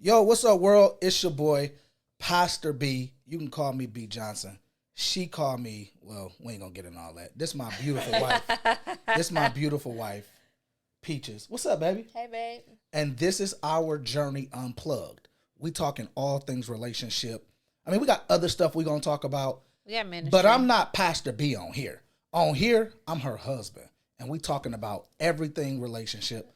Yo, what's up, world? It's your boy, Pastor B. You can call me B Johnson. She called me, well, we ain't gonna get into all that. This my beautiful wife. This my beautiful wife, Peaches. What's up, baby? Hey, babe. And this is our Journey Unplugged. We talking all things relationship. I mean, we got other stuff we gonna talk about. We got ministry. But I'm not Pastor B on here. On here, I'm her husband. And we talking about everything relationship.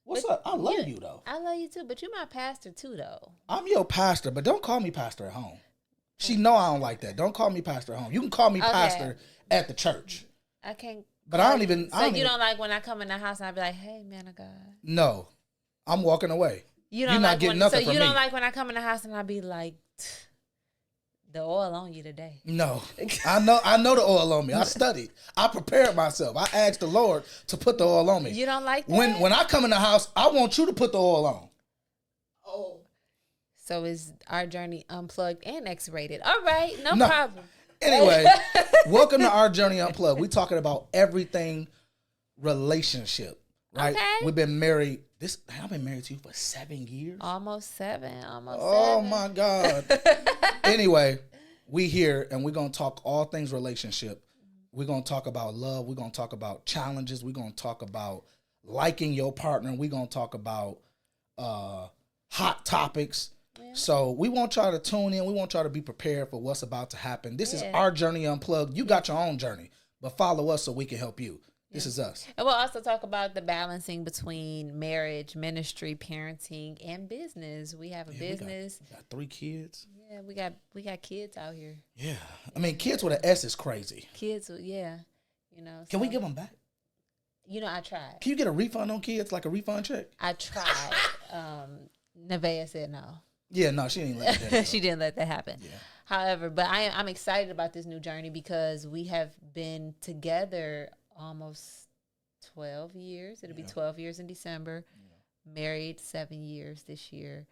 What's up? I love you, though. I love you, too. But you my pastor, too, though. I'm your pastor, but don't call me pastor at home. She know I don't like that. Don't call me pastor at home. You can call me pastor at the church. I can't. But I don't even. So you don't like when I come in the house and I be like, "Hey, man of God." No, I'm walking away. You're not getting nothing from me. So you don't like when I come in the house and I be like, "The oil on you today." No, I know the oil on me. I studied. I prepared myself. I asked the Lord to put the oil on me. You don't like that? When I come in the house, I want you to put the oil on. Oh. So is our journey unplugged and X-rated? All right, no problem. Anyway, welcome to our Journey Unplugged. We're talking about everything relationship, right? Okay. We've been married. I've been married to you for 7 years. Almost seven. Oh my God. Anyway, we here and we're gonna talk all things relationship. We're gonna talk about love. We're gonna talk about challenges. We're gonna talk about liking your partner. We're gonna talk about hot topics. Yeah. So we want y'all to tune in. We want y'all to be prepared for what's about to happen. This is our Journey Unplugged. You got your own journey, but follow us so we can help you. This is us. And we'll also talk about the balancing between marriage, ministry, parenting, and business. We have a business. We got 3 kids. Yeah, we got kids out here. Yeah. I mean, kids with an S is crazy. Kids, yeah. You know. Can we give them back? You know, I tried. Can you get a refund on kids, like a refund check? I tried. Nevaeh said no. Yeah, no, she didn't let that happen. She didn't let that happen. Yeah. However, but I'm excited about this new journey because we have been together almost 12 years. It'll be 12 years in December. Yeah. Married 7 years this year.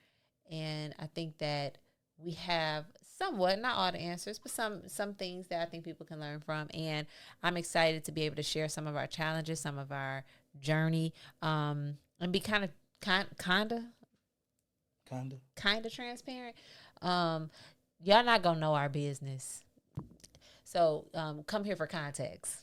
And I think that we have somewhat, not all the answers, but some things that I think people can learn from. And I'm excited to be able to share some of our challenges, some of our journey, and be kind of transparent. Y'all not gonna know our business, so come here for context.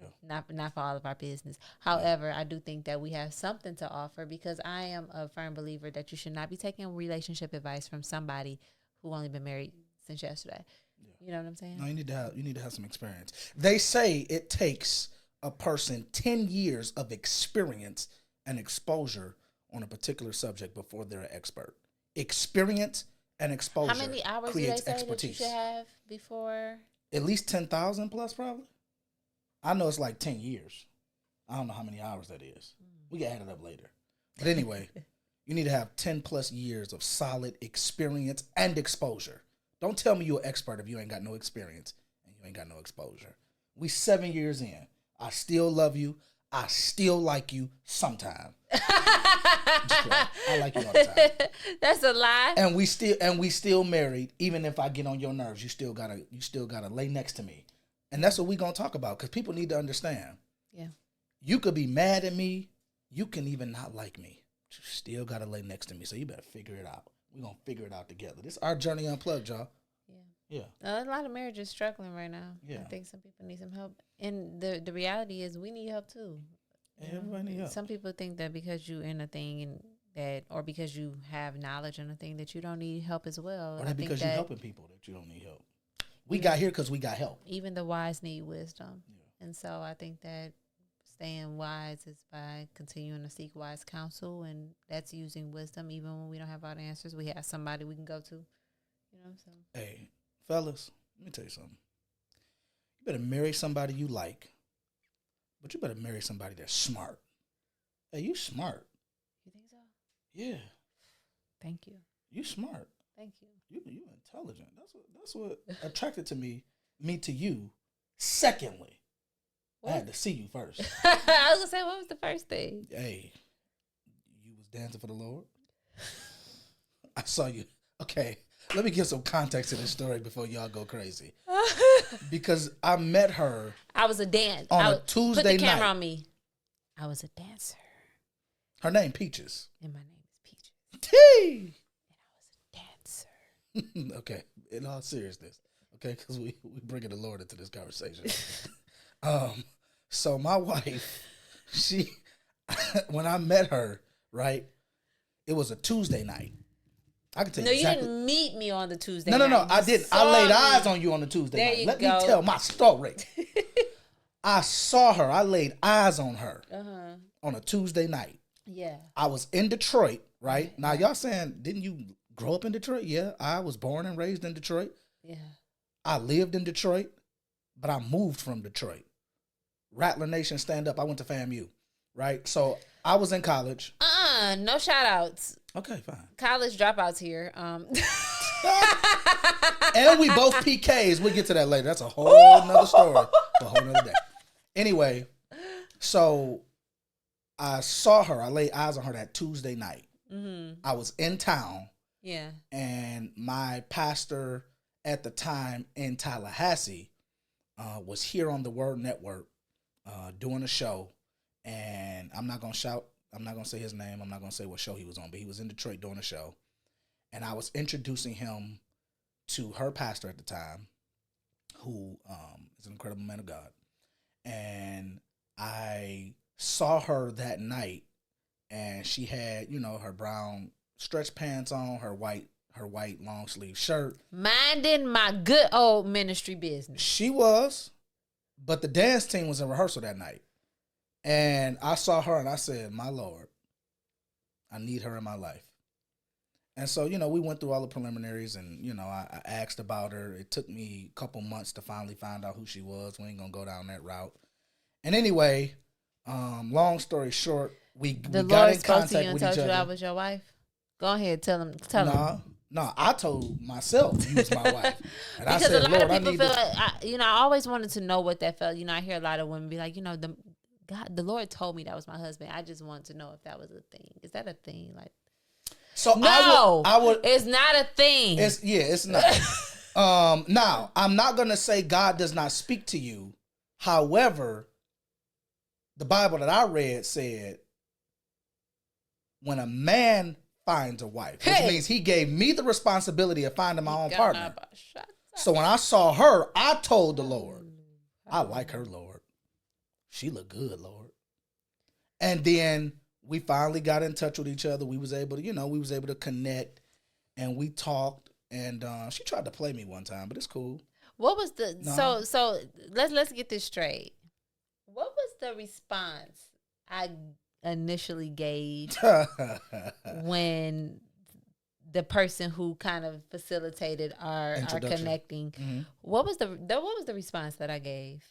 Yeah. Not for all of our business. However, I do think that we have something to offer because I am a firm believer that you should not be taking relationship advice from somebody who only been married since yesterday. Yeah. You know what I'm saying? No, you need to have some experience. They say it takes a person 10 years of experience and exposure on a particular subject before they're an expert. Experience and exposure. How many hours do they say expertise. That you should have before? At least 10,000 plus, probably. I know it's like 10 years. I don't know how many hours that is. We can add it up later. But anyway, you need to have 10 plus years of solid experience and exposure. Don't tell me you're an expert if you ain't got no experience and you ain't got no exposure. We 7 years in. I still love you. I still like you sometime. I like you all the time. That's a lie. And we still married. Even if I get on your nerves, you still gotta lay next to me. And that's what we gonna talk about because people need to understand. Yeah. You could be mad at me. You can even not like me. But you still gotta lay next to me. So you better figure it out. We're gonna figure it out together. This is our Journey Unplugged, y'all. Yeah. A lot of marriages struggling right now. Yeah. I think some people need some help. And the reality is we need help too. Everybody need help. Some people think that because you're in a thing or because you have knowledge in a thing that you don't need help as well. Or because you're helping people that you don't need help. We got here because we got help. Even the wise need wisdom. Yeah. And so I think that staying wise is by continuing to seek wise counsel, and that's using wisdom even when we don't have all the answers. We have somebody we can go to. You know, so. Hey, fellas, let me tell you something. You better marry somebody you like, but you better marry somebody that's smart. Hey, you smart. You think so? Yeah. Thank you. You smart. Thank you. You intelligent. That's what attracted to me to you. Secondly, what? I had to see you first. I was gonna say, what was the first thing? Hey, you was dancing for the Lord. I saw you. Okay, let me give some context to this story before y'all go crazy. Because I met her. I was a dance on a Tuesday night. Put the camera on me. I was a dancer. Her name Peaches. And my name is Peaches. T. Okay, in all seriousness, okay, because we bringing the Lord into this conversation. So my wife, she, when I met her, right, it was a Tuesday night. I can tell you No, exactly. you didn't meet me on the Tuesday No, night. I didn't. I laid eyes on you on the Tuesday there night. You Let go. me tell my story. I saw her. I laid eyes on her on a Tuesday night. Yeah. I was in Detroit, right? Now, y'all saying, didn't you grow up in Detroit? Yeah, I was born and raised in Detroit. Yeah. I lived in Detroit, but I moved from Detroit. Rattler Nation, stand up. I went to FAMU, right? So I was in college. No shout outs. Okay, fine. College dropouts here. And we both PKs. We'll get to that later. That's a whole nother story for a whole nother day. Anyway, so I saw her. I laid eyes on her that Tuesday night. Mm-hmm. I was in town. Yeah. And my pastor at the time in Tallahassee was here on the Word Network doing a show. And I'm not going to shout. I'm not going to say his name. I'm not going to say what show he was on. But he was in Detroit doing a show. And I was introducing him to her pastor at the time, who is an incredible man of God. And I saw her that night, and she had, her brown stretch pants on, her white long sleeve shirt. Minding my good old ministry business. She was, but the dance team was in rehearsal that night. And I saw her and I said, my Lord, I need her in my life. And so, we went through all the preliminaries and, I asked about her. It took me a couple months to finally find out who she was. We ain't going to go down that route. And anyway, long story short, we got in contact with each other. The Lord spoke to you and told you I was your wife? Go ahead, tell him. No, I told myself you was my wife. And because I said, a lot Lord, of people feel like, I always wanted to know what that felt. I hear a lot of women be like, the Lord told me that was my husband. I just want to know if that was a thing. Is that a thing? Like, so no, I would. It's not a thing. It's not. Now, I'm not gonna say God does not speak to you. However, the Bible that I read said, when a man finds a wife, which means he gave me the responsibility of finding my own partner. So when I saw her, I told the Lord, I like her, Lord. She look good, Lord. And then we finally got in touch with each other. We was able to, connect, and we talked. And she tried to play me one time, but it's cool. What was so let's get this straight. What was the response I initially gave when the person who kind of facilitated our connecting? Mm-hmm. What was the response that I gave?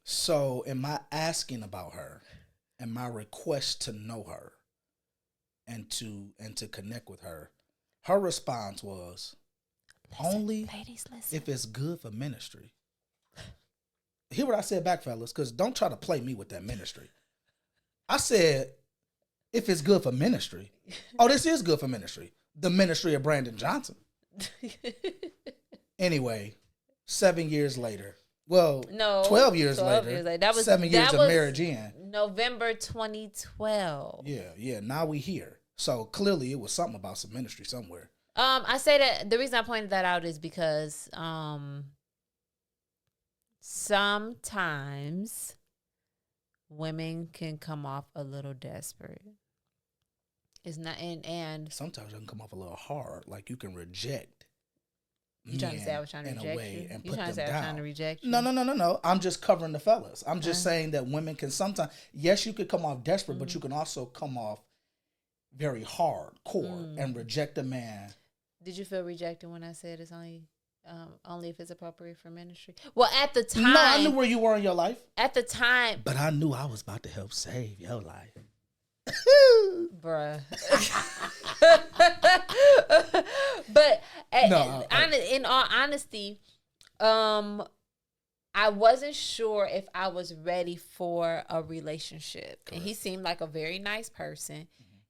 So, in my asking about her and my request to know her and to connect with her, her response was, ladies, if it's good for ministry. Hear what I said back, fellas, because don't try to play me with that ministry. I said, if it's good for ministry. Oh, this is good for ministry. The ministry of Brandon Johnson. Anyway, 7 years later. Well, no, 12 years later. That was 7 years of marriage in. November 2012. Yeah. Now we here. So clearly it was something about some ministry somewhere. I say that the reason I pointed that out is because sometimes women can come off a little desperate. It's not and sometimes it can come off a little hard, like you can reject. You trying to say I was trying to reject you? You trying to say I was trying to reject you? No. I'm just covering the fellas. I'm just saying that women can sometimes, yes, you could come off desperate, but you can also come off very hardcore and reject a man. Did you feel rejected when I said it's only if it's appropriate for ministry? Well, at the time. No, I knew where you were in your life. At the time. But I knew I was about to help save your life. Bruh. But in all honesty, I wasn't sure if I was ready for a relationship. Correct. And he seemed like a very nice person.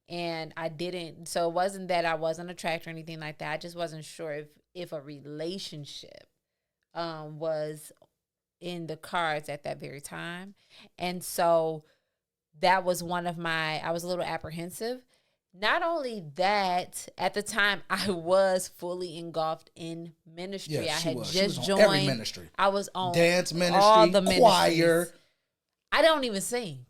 And I didn't, so it wasn't that I wasn't attracted or anything like that. I just wasn't sure if a relationship was in the cards at that very time. And so that was I was a little apprehensive. Not only that, at the time I was fully engulfed in ministry. Yeah, I had was. just joined every ministry. I was on dance ministry, all the choir. I don't even sing.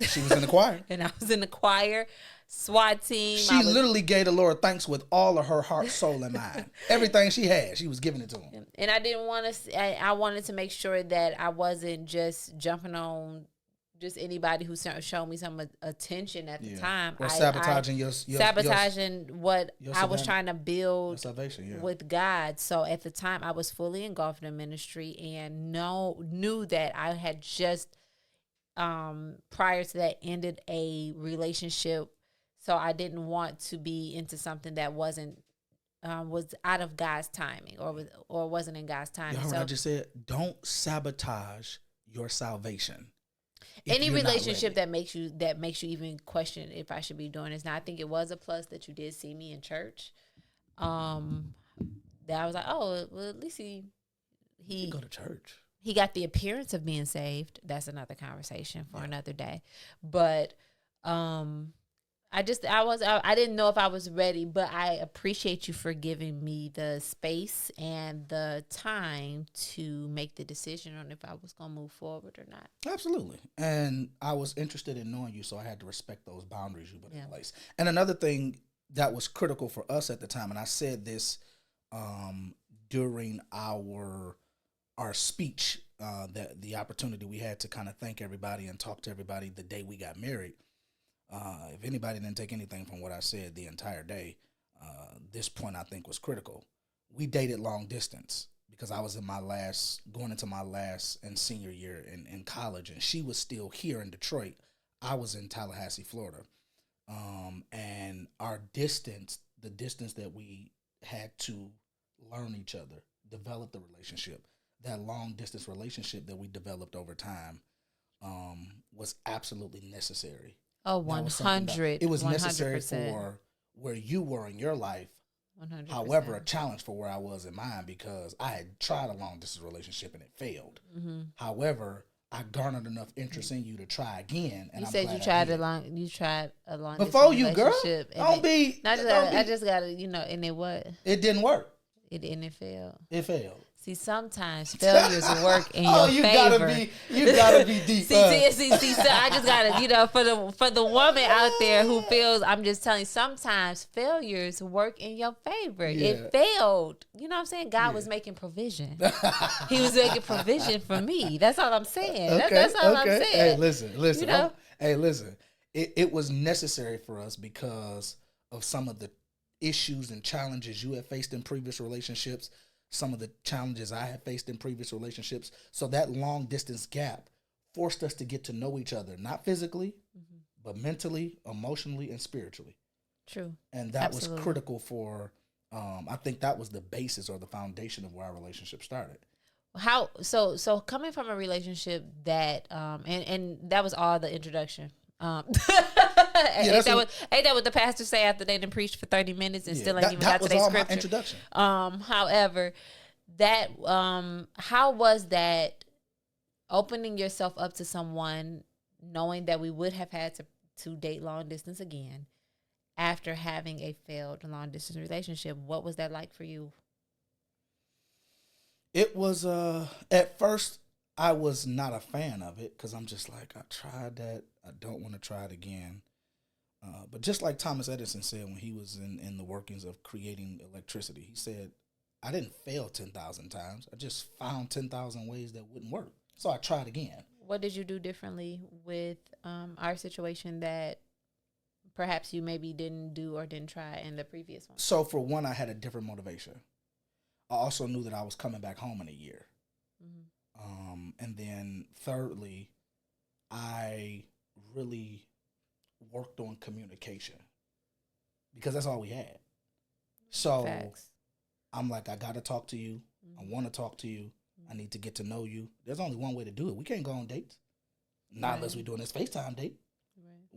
She was in the choir. And I was in the choir, SWAT team. She literally gave the Lord thanks with all of her heart, soul, and mind. Everything she had, she was giving it to him. And I didn't want to, I wanted to make sure that I wasn't just jumping on just anybody who showed me some attention at the time. Or sabotaging what I was trying to build salvation, with God. So at the time, I was fully engulfed in ministry and knew that I had just, prior to that, ended a relationship. So I didn't want to be into something that wasn't was out of God's timing or wasn't in God's timing. So I just said, don't sabotage your salvation. Any relationship that makes you even question if I should be doing this. Now, I think it was a plus that you did see me in church. That I was like, oh, well, at least he go to church. He got the appearance of being saved. That's another conversation for another day. But I didn't know if I was ready, but I appreciate you for giving me the space and the time to make the decision on if I was going to move forward or not. Absolutely. And I was interested in knowing you, so I had to respect those boundaries you put in place. And another thing that was critical for us at the time, and I said this during our speech, that the opportunity we had to kind of thank everybody and talk to everybody the day we got married. If anybody didn't take anything from what I said the entire day, this point I think was critical. We dated long distance because I was going into my last and senior year in college, and she was still here in Detroit. I was in Tallahassee, Florida. And our distance, the distance that we had to learn each other, develop the relationship, that long distance relationship that we developed over time, was absolutely necessary. Oh, 100. It was 100%. Necessary for where you were in your life. 100%. However, a challenge for where I was in mine because I had tried a long distance relationship and it failed. Mm-hmm. However, I garnered enough interest in you to try again. And you said you tried a long before you, girl. I just got to, and it what? It didn't work. It failed. It failed. See, sometimes failures work in your favor. You gotta be deep. So I just gotta, for the woman out there who feels, I'm just telling you, sometimes failures work in your favor. Yeah. It failed. You know what I'm saying? God was making provision. He was making provision for me. That's all I'm saying. Okay, that's all I'm saying. Hey, listen. It was necessary for us because of some of the issues and challenges you have faced in previous relationships. Some of the challenges I had faced in previous relationships. So that long distance gap forced us to get to know each other, not physically, but mentally, emotionally, and spiritually. True. And that was critical for, I think that was the basis or the foundation of where our relationship started. So coming from a relationship that, and that was all the introduction. Ain't that what the pastor say after they done preached for 30 minutes and still ain't even got to their scripture? My introduction. However, that how was that opening yourself up to someone, knowing that we would have had to date long distance again after having a failed long distance relationship? What was that like for you? It was at first I was not a fan of it because I'm just like, I tried that. I don't want to try it again. But just like Thomas Edison said when he was in the workings of creating electricity, he said, I didn't fail 10,000 times. I just found 10,000 ways that wouldn't work. So I tried again. What did you do differently with our situation that perhaps you maybe didn't do or didn't try in the previous one? So for one, I had a different motivation. I also knew that I was coming back home in a year. Mm-hmm. And then thirdly, I really worked on communication because that's all we had. So Facts. I'm like, I got to talk to you. Mm-hmm. I want to talk to you. Mm-hmm. I need to get to know you. There's only one way to do it. We can't go on dates. Not unless we're doing this FaceTime date.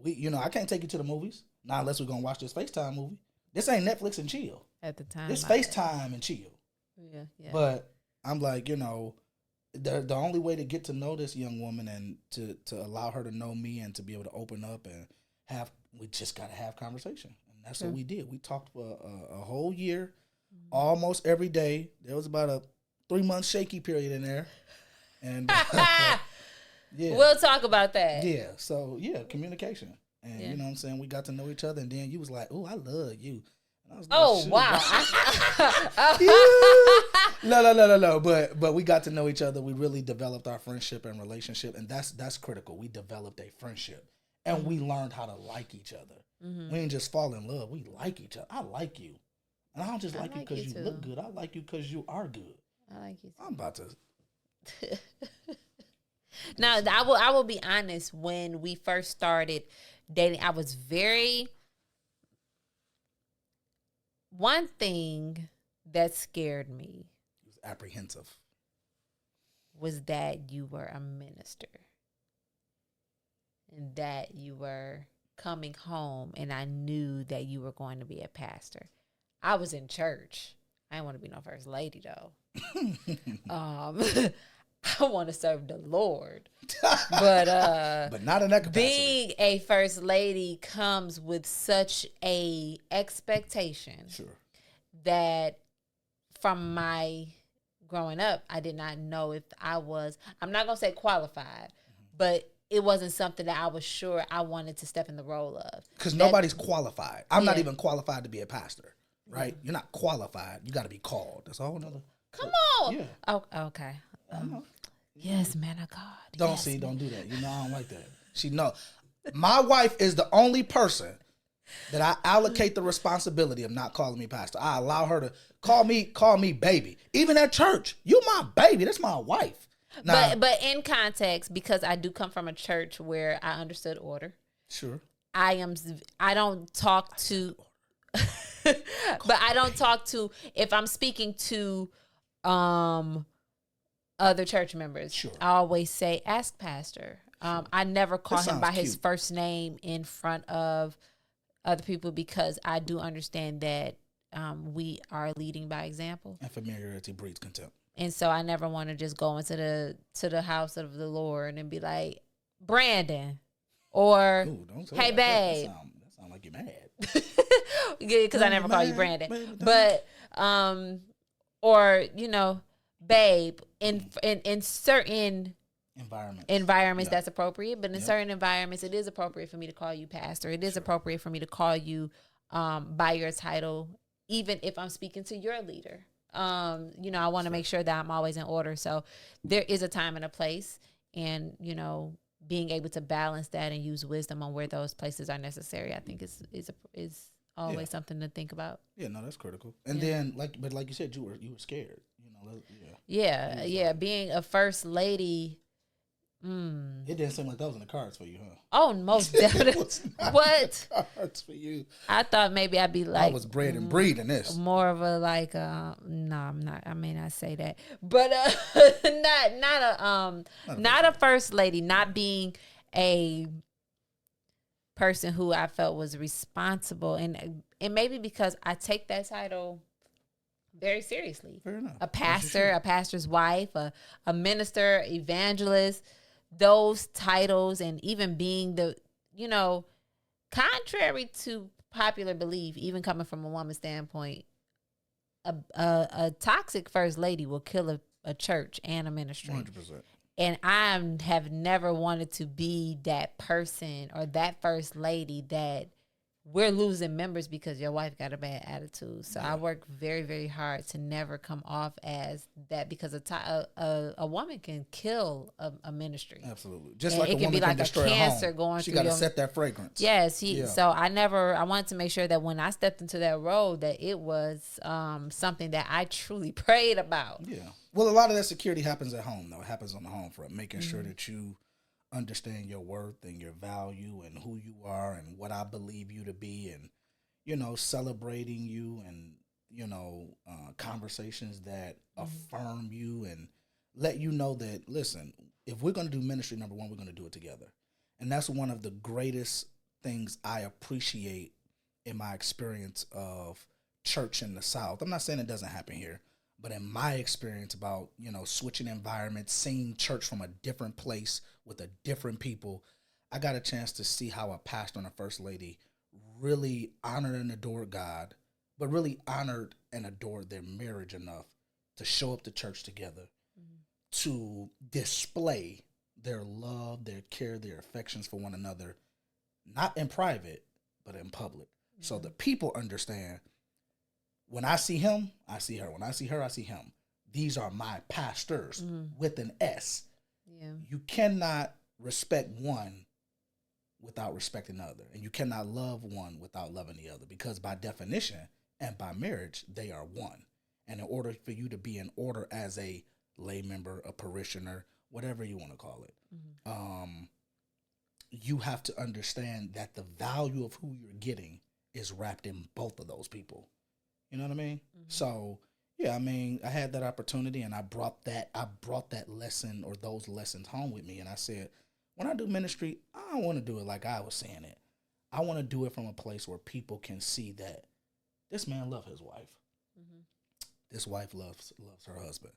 Right. I can't take you to the movies. Not unless we're going to watch this FaceTime movie. This ain't Netflix and chill. At the time. It's FaceTime and chill. Yeah. But I'm like, the only way to get to know this young woman and to allow her to know me and to be able to open up and have, We just got to have conversation. And that's what we did. We talked for a whole year, almost every day. There was about a 3-month shaky period in there. And yeah. We'll talk about that. Yeah. So, yeah, communication. And you know what I'm saying? We got to know each other. And then you was like, oh, I love you. And I was like, oh, wow. No. But we got to know each other. We really developed our friendship and relationship. And that's critical. We developed a friendship. And we learned how to like each other. Mm-hmm. We didn't just fall in love. We like each other. I like you. And I don't just like you because you look good. I like you because you are good. I like you too. I'm about to... Now, I will be honest. When we first started dating, I was very... One thing that scared me... It was apprehensive. Was that you were a minister. And that you were coming home and I knew that you were going to be a pastor. I was in church. I didn't want to be no first lady, though. I want to serve the Lord. But not in that capacity. Being a first lady comes with such a expectation. Sure. That from my growing up, I did not know if I was, I'm not going to say qualified, but it wasn't something that I was sure I wanted to step in the role of. Because nobody's qualified. I'm not even qualified to be a pastor, right? You're not qualified. You got to be called. That's a whole nother. Come on. Yeah. Oh, okay. Yes, man of God. Don't do that. You know I don't like that. She know. My wife is the only person that I allocate the responsibility of not calling me pastor. I allow her to call me baby. Even at church, you my baby. That's my wife. Now, but in context, because I do come from a church where I understood order. Sure. I don't talk to, but I don't talk to, if I'm speaking to other church members, sure. I always say, ask pastor. Sure. I never call him by his first name in front of other people because I do understand that we are leading by example. And familiarity breeds contempt. And so I never want to just go into the house of the Lord and be like, Brandon, or hey, babe. That sound like you're mad. Because I never call you Brandon. But, or, babe, in certain environments that's appropriate. But in certain environments, it is appropriate for me to call you pastor. It is appropriate for me to call you by your title, even if I'm speaking to your leader. I want to make sure that I'm always in order. So there is a time and a place, and, being able to balance that and use wisdom on where those places are necessary, I think is always something to think about. Yeah, no, that's critical. And then like you said, you were scared, Yeah. Being a first lady. It didn't seem like that was in the cards for you, huh? Oh, most definitely. What? In the cards for you. I thought maybe I'd be like, I was bred and breed in this. More of a like, no, I'm not. I may not say that, but not a first lady. Not being a person who I felt was responsible, and maybe because I take that title very seriously. Fair enough. A pastor, a pastor's wife, a minister, evangelist. Those titles, and even being the, contrary to popular belief, even coming from a woman's standpoint, a toxic first lady will kill a church and a ministry. 100%. And I have never wanted to be that person or that first lady that we're losing members because your wife got a bad attitude. So I work very, very hard to never come off as that, because a woman can kill a ministry. Absolutely. Just like a woman can destroy a cancer going through. She got to set that fragrance. Yes. So I wanted to make sure that when I stepped into that role, that it was something that I truly prayed about. Yeah. Well, a lot of that security happens at home, though. It happens on the home front, making sure that you understand your worth and your value and who you are and what I believe you to be, and celebrating you, and conversations that affirm you and let you know that, listen, if we're going to do ministry, number one, we're going to do it together. And that's one of the greatest things I appreciate in my experience of church in the South. I'm not saying it doesn't happen here, but in my experience about, switching environments, seeing church from a different place with a different people, I got a chance to see how a pastor and a first lady really honored and adored God, but really honored and adored their marriage enough to show up to church together, to display their love, their care, their affections for one another, not in private, but in public. So the people understand, when I see him, I see her. When I see her, I see him. These are my pastors with an S. Yeah. You cannot respect one without respecting the other. And you cannot love one without loving the other, because by definition and by marriage, they are one. And in order for you to be in order as a lay member, a parishioner, whatever you want to call it, you have to understand that the value of who you're getting is wrapped in both of those people. You know what I mean? So, yeah, I mean, I had that opportunity, and I brought that lesson, or those lessons, home with me. And I said, when I do ministry, I don't want to do it like I was saying it. I want to do it from a place where people can see that this man loves his wife. This wife loves her husband.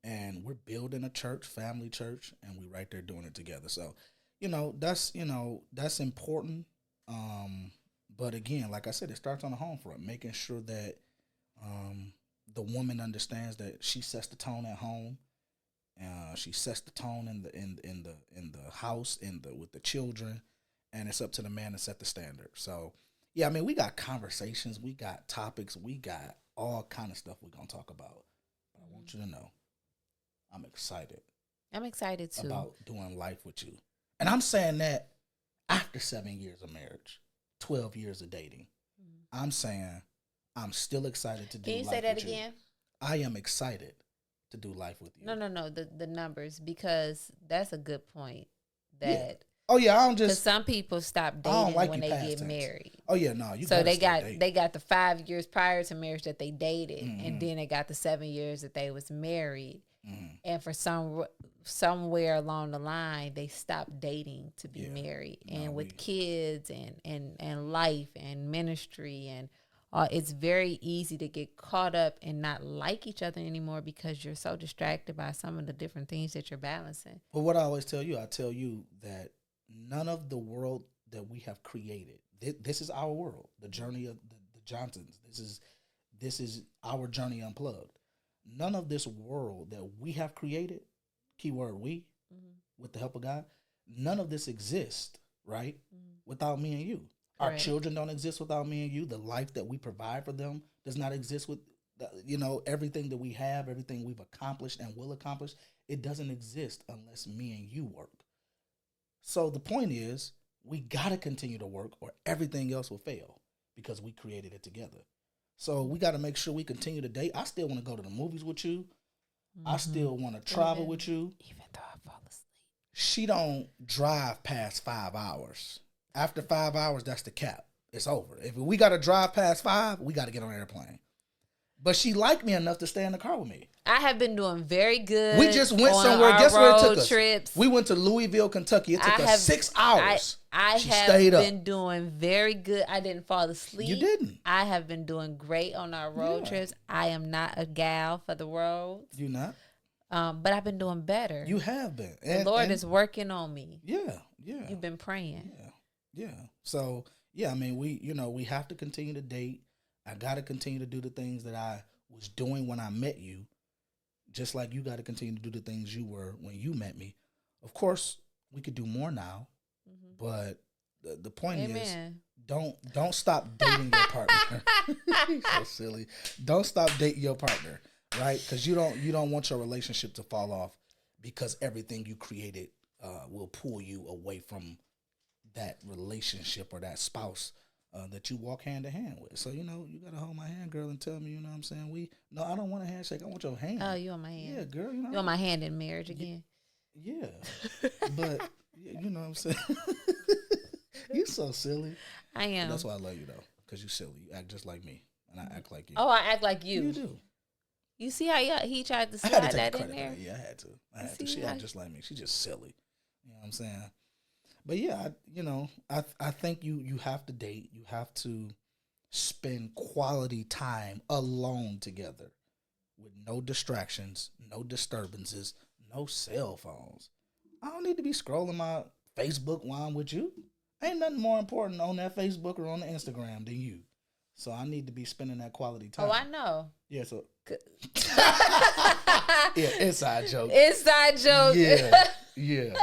And we're building a church, family church, and we right there doing it together. So, that's important. But again, like I said, it starts on the home front, making sure that the woman understands that she sets the tone at home. She sets the tone in the house, with the children, and it's up to the man to set the standard. So, yeah, I mean, we got conversations, we got topics, we got all kind of stuff we're gonna talk about. But I want you to know, I'm excited. I'm excited too about doing life with you, and I'm saying that after 7 years of marriage, 12 years of dating. I'm saying I'm still excited to do. Can you life say that with again? You. I am excited to do life with you. No. The numbers, because that's a good point. That Oh yeah, I don't just. Because some people stop dating when they get married. Oh yeah, no, you. So they got the 5 years prior to marriage that they dated, and then they got the 7 years that they was married, and for somewhere along the line they stopped dating to be married, and with kids and life and ministry and. It's very easy to get caught up and not like each other anymore because you're so distracted by some of the different things that you're balancing. But what I always tell you, that none of the world that we have created, this is our world, the journey of the Johnsons. This is our Journey Unplugged. None of this world that we have created, keyword we, with the help of God, none of this exists, right, without me and you. Our children don't exist without me and you. The life that we provide for them does not exist with, everything that we have, everything we've accomplished and will accomplish. It doesn't exist unless me and you work. So the point is, we got to continue to work or everything else will fail because we created it together. So we got to make sure we continue to date. I still want to go to the movies with you. I still want to travel with you. Even though I fall asleep. She don't drive past 5 hours. After 5 hours, that's the cap. It's over. If we got to drive past 5, we got to get on an airplane. But she liked me enough to stay in the car with me. I have been doing very good. We just went somewhere. Guess where it took us? Trips. We went to Louisville, Kentucky. It took us 6 hours. I have been doing very good. I didn't fall asleep. You didn't. I have been doing great on our road trips. I am not a gal for the road. You not? But I've been doing better. You have been. The Lord is working on me. Yeah. You've been praying. Yeah. So, yeah, I mean, we have to continue to date. I got to continue to do the things that I was doing when I met you, just like you got to continue to do the things you were when you met me. Of course, we could do more now, but the point is, don't stop dating your partner. So silly. Don't stop dating your partner, right? Because you don't want your relationship to fall off because everything you created will pull you away from that relationship or that spouse that you walk hand to hand with. So, you got to hold my hand, girl, and tell me, you know what I'm saying? No, I don't want a handshake. I want your hand. Oh, you want my hand? Yeah, girl. You want my hand in marriage again? Yeah. But, you know what I'm saying? You're so silly. I am. But that's why I love you, though, because you're silly. You act just like me, and I act like you. Oh, I act like you. You do. You see how he tried to slide that in there? Yeah, I had to. She act just like me. She's just silly. You know what I'm saying? But yeah, I think you have to date. You have to spend quality time alone together with no distractions, no disturbances, no cell phones. I don't need to be scrolling my Facebook while I'm with you. Ain't nothing more important on that Facebook or on the Instagram than you. So I need to be spending that quality time. Oh, I know. Yeah, so yeah, inside joke. Inside joke. Yeah.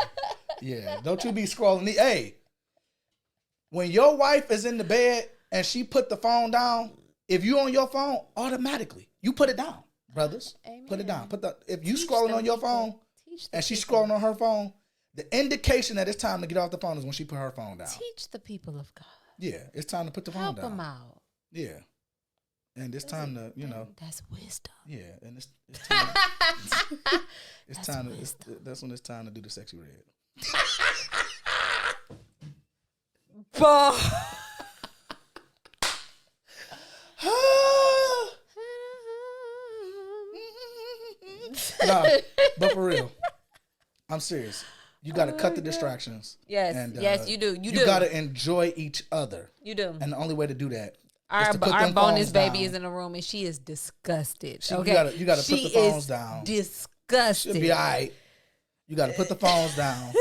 Don't you be scrolling. Hey, when your wife is in the bed and she put the phone down, if you on your phone, automatically you put it down, brothers. Amen. Put it down. If you scrolling on your phone and she's scrolling on her phone, the indication that it's time to get off the phone is when she put her phone down. Teach the people of God. Yeah, it's time to put the phone down. Help them out. Yeah. And it's time to, That's wisdom. Yeah, and it's time. It's time to. That's when it's time to do the sexy red. Nah, but for real, I'm serious. You got to cut the distractions. Yes, and, yes, you do. You got to enjoy each other. You do. And the only way to do that. Our bonus baby is in the room and she is disgusted. Okay, you gotta put the phones down. Disgusted. She'll be all right. You gotta put the phones down,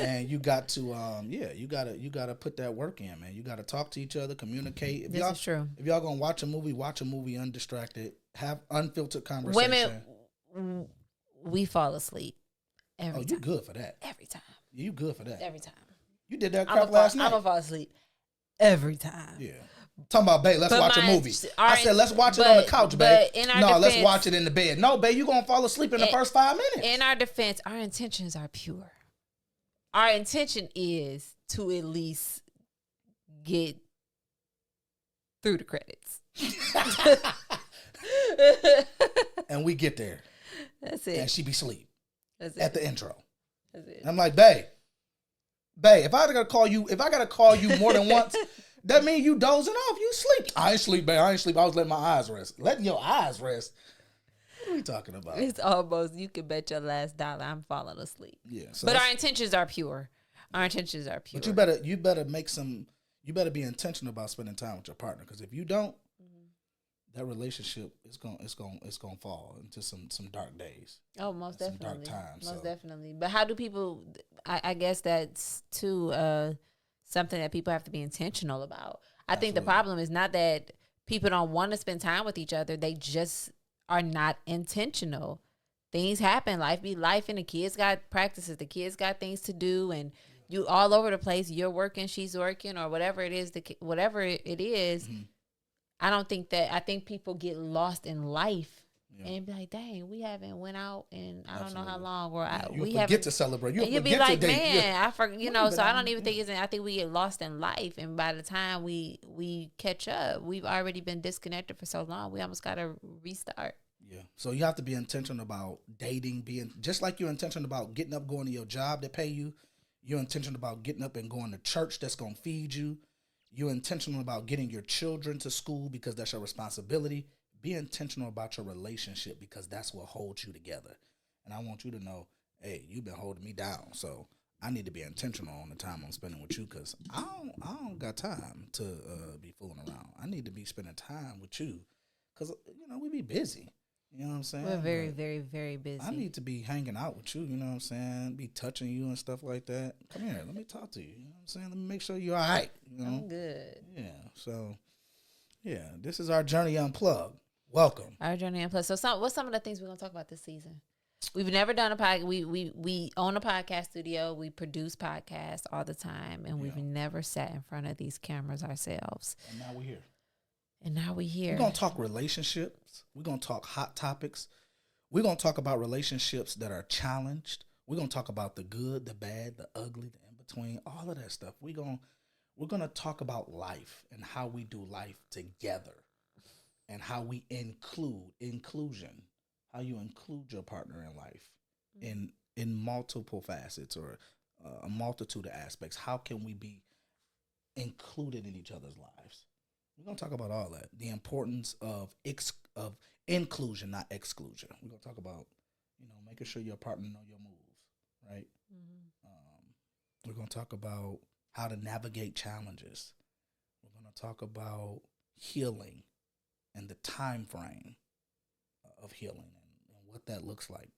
and you got to you gotta put that work in, man. You gotta talk to each other, communicate. This is true. If y'all gonna watch a movie undistracted, have unfiltered conversation. Women, we fall asleep every time. You good for that? Every time. You good for that? Every time. You did that crap last night. I'm gonna fall asleep every time. Yeah. Talking about, babe, let's watch a movie. I said, let's watch it on the couch, babe. Let's watch it in the bed. No, babe, you going to fall asleep in the first 5 minutes. In our defense, our intentions are pure. Our intention is to at least get through the credits. And we get there. That's it. And she be asleep. That's it. At the intro. That's it. And I'm like, babe, if I gotta call you more than once, that means you dozing off. You sleep. I ain't sleep, babe. I ain't sleep. I was letting my eyes rest. Letting your eyes rest. What are we talking about? It's almost, you can bet your last dollar I'm falling asleep. Yeah. So but our intentions are pure. Our intentions are pure. But you better be intentional about spending time with your partner. Because if you don't, that relationship is gonna fall into some dark days. Oh, most definitely. Some dark times. Most definitely. But how do people? I guess that's too something that people have to be intentional about. I think the problem is not that people don't want to spend time with each other; they just are not intentional. Things happen. Life be life, and the kids got practices. The kids got things to do, and you all over the place. You're working, she's working, or whatever it is. Whatever it is. Mm-hmm. I think people get lost in life and be like, dang, we haven't went out in I don't know how long, or we haven't to celebrate. You'll be like, man, I forget, so I don't even think I think we get lost in life, and by the time we catch up, we've already been disconnected for so long. We almost got to restart. Yeah. So you have to be intentional about dating, being just like you're intentional about getting up, going to your job that pay you. You're intentional about getting up and going to church that's going to feed you. You're intentional about getting your children to school because that's your responsibility. Be intentional about your relationship because that's what holds you together. And I want you to know, hey, you've been holding me down, so I need to be intentional on the time I'm spending with you because I don't got time to be fooling around. I need to be spending time with you because, we be busy. You know what I'm saying? We're very, very, very busy. I need to be hanging out with you, you know what I'm saying? Be touching you and stuff like that. Come here, let me talk to you. You know what I'm saying? Let me make sure you're all right. I'm good. Yeah. So, this is our Journey Unplugged. Welcome. Our Journey Unplugged. So, what's some of the things we're going to talk about this season? We've never done a podcast. We own a podcast studio. We produce podcasts all the time, and we've never sat in front of these cameras ourselves. And now we're here. We're going to talk relationships. We're going to talk hot topics. We're going to talk about relationships that are challenged. We're going to talk about the good, the bad, the ugly, the in-between, all of that stuff. We're going to talk about life and how we do life together and how we inclusion, how you include your partner in life in multiple facets or a multitude of aspects. How can we be included in each other's lives? We're going to talk about all that. The importance of inclusion, not exclusion. We're going to talk about, making sure your partner know your moves, right? Mm-hmm. We're going to talk about how to navigate challenges. We're going to talk about healing and the time frame of healing and what that looks like,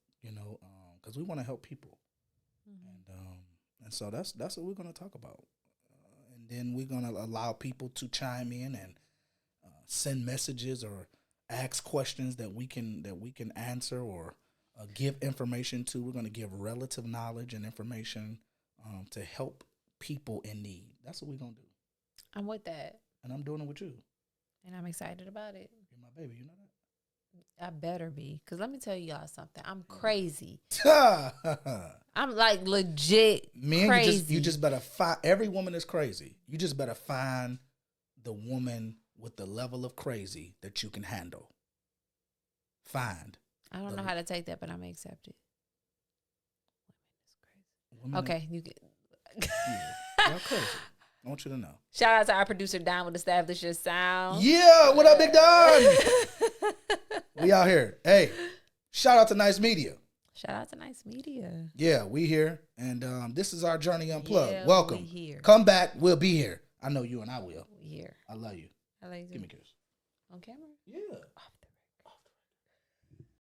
because we want to help people. Mm-hmm. And so that's what we're going to talk about. And then we're going to allow people to chime in and send messages or ask questions that we can answer or give information to. We're going to give relative knowledge and information to help people in need. That's what we're going to do. I'm with that. And I'm doing it with you. And I'm excited about it. You're my baby, you know that? I better be. Because let me tell y'all something. I'm crazy. I'm like legit crazy. You just better find, every woman is crazy. You just better find the woman with the level of crazy that you can handle. Find. I don't know how to take that, but I'm going to accept it. Women okay. You get. Y'all crazy. I want you to know. Shout out to our producer, Don, with Establish Your Sound. Yeah, what up, Big Don? We out here. Hey, shout out to Nice Media. Shout out to Nice Media. Yeah, we here. And this is our Journey Unplugged. Yeah, welcome. We here. Come back. We'll be here. I know you and I will. We here. I love you. I love you. Give me a kiss. On camera? Yeah. Off the